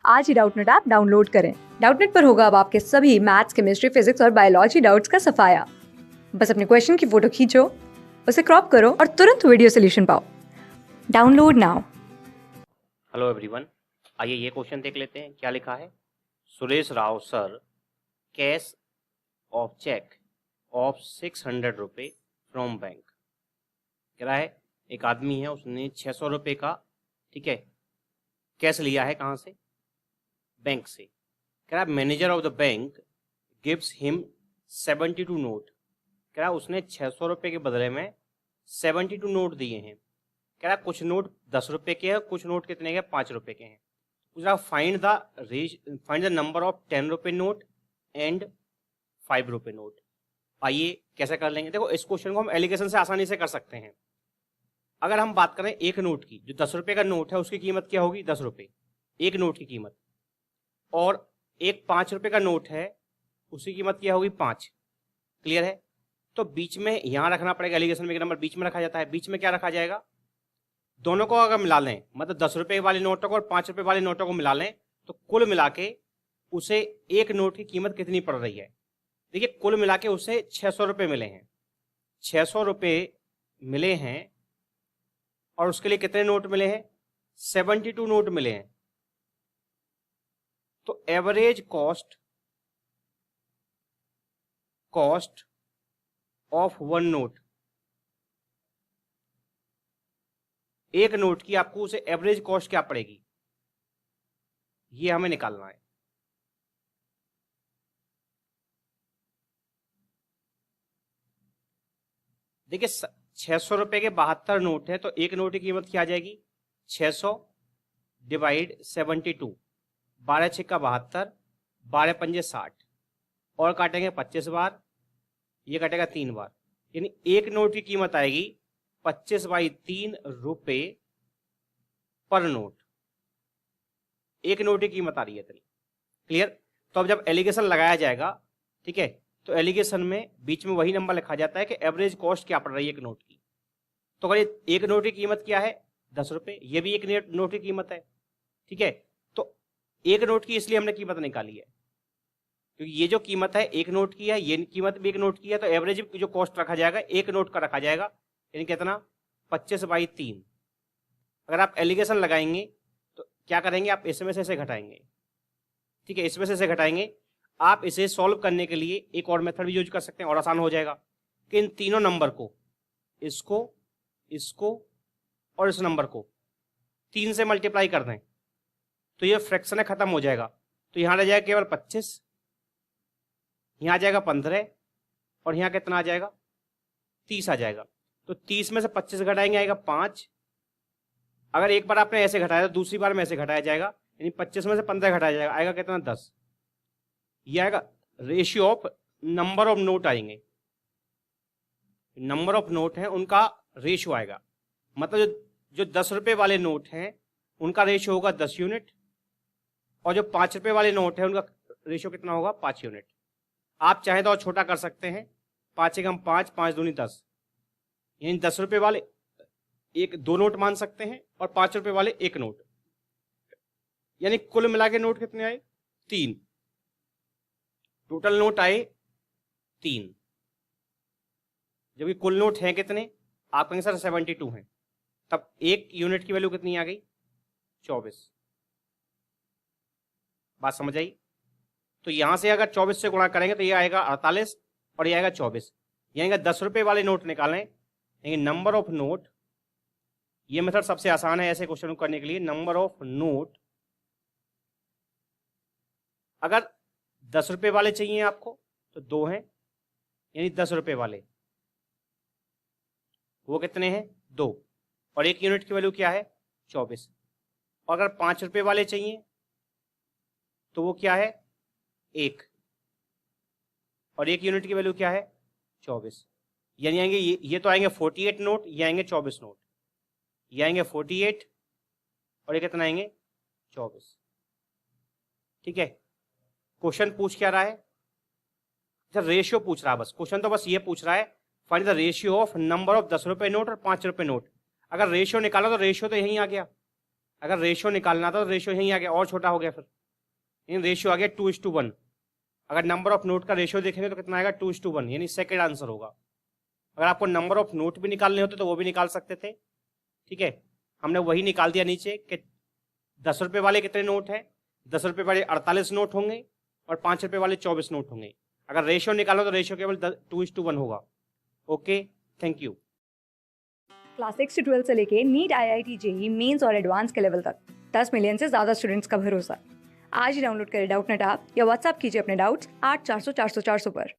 आज ही Doubtnut app download करें। Doubtnut पर होगा अब आपके सभी मैथ्स, केमिस्ट्री, फिजिक्स और बायोलॉजी डाउट्स का सफाया। बस अपने क्वेश्चन की फोटो खींचो, उसे क्रॉप करो और तुरंत वीडियो सोल्यूशन पाओ। Download now. हेलो एवरीवन, आइए ये क्वेश्चन देख लेते हैं। क्या लिखा है? Suresh Rao sir cash of cheque of 600 रुपये फ्रॉम बैंक। कह रहा है एक आदमी है, उसने 600 रुपये का, ठीक है, कैश लिया है। कहाँ से? बैंक से। कह रहा है manager of the bank gives him 72 note. कह रहा है उसने 600 रुपये के बदले में 72 नोट दिए हैं। कह रहा है कुछ नोट 10 रुपये के हैं, कुछ नोट कितने के? 5 रुपये के हैं। पूछा फाइंड द नंबर ऑफ 10 रुपये नोट एंड 5 रुपये नोट। आइए कैसे कर लेंगे। देखो, इस क्वेश्चन को हम एलिगेशन से आसानी से कर सकते हैं। अगर हम बात करें एक नोट की, जो 10 रुपये का नोट है उसकी कीमत क्या होगी? 10 रुपये एक नोट की कीमत। और एक 5 रुपये का नोट है, उसकी कीमत क्या होगी? 5। क्लियर है? तो बीच में यहां रखना पड़ेगा। एलिगेशन में एक नंबर बीच में रखा जाता है। बीच में क्या रखा जाएगा? दोनों को अगर मिला लें, मतलब 10 रुपये वाले नोटों को और 5 रुपये वाले नोटों को मिला लें, तो कुल मिला के उसे एक नोट की कीमत कितनी पड़ रही है? देखिए, कुल मिला के उसे 600 रुपये मिले हैं। 600 रुपये मिले हैं और उसके लिए कितने नोट मिले हैं? 72 नोट मिले हैं। तो average cost of one note, एक नोट की आपको उसे एवरेज कॉस्ट क्या पड़ेगी, ये हमें निकालना है। देखिए, 600 रुपए के 72 नोट है, तो एक नोट की कीमत क्या आ जाएगी? 600 डिवाइड 72, 12 छिक्का 72, 12 पंजे 60, और काटेंगे 25 बार, ये कटेगा 3 बार, यानी एक नोट की कीमत आएगी 25/3 रुपए पर नोट। एक नोट की कीमत आ रही है इतनी। क्लियर? तो अब जब एलिगेशन लगाया जाएगा, ठीक है, तो एलिगेशन में बीच में वही नंबर लिखा जाता है कि एवरेज कॉस्ट क्या पड़ रही है एक नोट की। तो अगर एक नोट की कीमत क्या है? 10 रुपये, ये भी एक नोट की कीमत है। ठीक है, तो एक नोट की इसलिए हमने कीमत निकाली है, क्योंकि ये जो कीमत है एक नोट की है, ये कीमत भी एक नोट की है, तो एवरेज जो कॉस्ट रखा जाएगा एक नोट का रखा जाएगा, यानी कितना? 25/3। अगर आप एलिगेशन लगाएंगे तो क्या करेंगे? आप इसमें से इसे घटाएंगे। ठीक है, इसमें से इसे घटाएंगे। आप इसे सॉल्व करने के लिए एक और मेथड भी यूज कर सकते हैं और आसान हो जाएगा कि इन तीनों नंबर को, इसको, इसको और इस नंबर को 3 से मल्टीप्लाई कर दें, तो ये फ्रैक्शन खत्म हो जाएगा। तो यहां रह जाएगा केवल 25, यहां आ जाएगा 15, और यहां कितना आ जाएगा? 30 आ जाएगा। तो 30 में से 25 घटाएंगे, आएगा 5। अगर एक बार आपने ऐसे घटाया तो दूसरी बार में ऐसे घटाया जाएगा, यानी 25 में से 15 घटाया जाएगा, आएगा कितना? 10। ये आएगा ratio of number of note आएंगे। नंबर ऑफ नोट है उनका रेशियो आएगा, मतलब जो 10 रुपये वाले नोट हैं उनका रेशियो होगा 10 यूनिट, और जो 5 रुपये वाले नोट है उनका रेशियो कितना होगा? 5 यूनिट। आप चाहे तो और छोटा कर सकते हैं, 5 एकम 5, 5 दूनी 10, यानी 10 रुपये वाले एक दो नोट मान सकते हैं और 5 रुपये वाले एक नोट, यानी कुल मिला के नोट कितने आए? 3। टोटल नोट आए 3। जबकि कुल नोट हैं कितने? आप कहेंगे सर 72 हैं, तब एक यूनिट की वैल्यू कितनी आ गई? 24। बात समझ आई? तो यहां से अगर 24 से गुणा करेंगे तो ये आएगा 48 और ये आएगा 24, यानी 10 रुपये वाले नोट निकालें, यानी नंबर ऑफ नोट, ये मेथड सबसे आसान है ऐसे क्वेश्चन को करने के लिए। नंबर ऑफ नोट, अगर 10 रुपये वाले चाहिए आपको तो 2 हैं, यानी 10 रुपये वाले वो कितने हैं? 2, और एक यूनिट की वैल्यू क्या है? 24। और अगर 5 रुपये वाले चाहिए तो वो क्या है? 1, और एक यूनिट की वैल्यू क्या है? 24। यानी आएंगे ये तो आएंगे 48 नोट, ये आएंगे 24 नोट, ये आएंगे 48 और ये कितना आएंगे? 24। ठीक है, क्वेश्चन पूछ क्या रहा है? अच्छा, रेशियो पूछ रहा है बस। क्वेश्चन तो बस ये पूछ रहा है find the ratio of number of 10 रुपये नोट और 5 रुपये नोट। अगर रेशियो निकाला तो रेशियो तो यहीं आ गया, अगर रेशियो निकालना था तो रेशियो यहीं आ गया और छोटा हो गया, फिर इन रेशियो आ गया 2:1। अगर नंबर ऑफ नोट का रेशियो देखेंगे तो कितना आएगा 2:1, यानी सेकेंड आंसर होगा। अगर आपको नंबर ऑफ नोट भी निकालने होते तो वो भी निकाल सकते थे, ठीक है। हमने वही निकाल दिया नीचे कि 10 रुपए वाले कितने नोट हैं, 10 रुपए वाले 48 नोट होंगे और 5 रुपए वाले 24 नोट होंगे। अगर रेशियो निकालो तो रेशियो केवल 2:1 होगा। Okay, thank you. क्लास 6 से 12 से लेके नीट, IIT, JEE मेंस और एडवांस के लेवल तक 10 मिलियन से ज़्यादा स्टूडेंट्स का भरोसा। आज ही डाउनलोड करें डाउटनेट ऐप या व्हाट्सएप कीजिए अपने डाउट्स 8400 400 400 पर।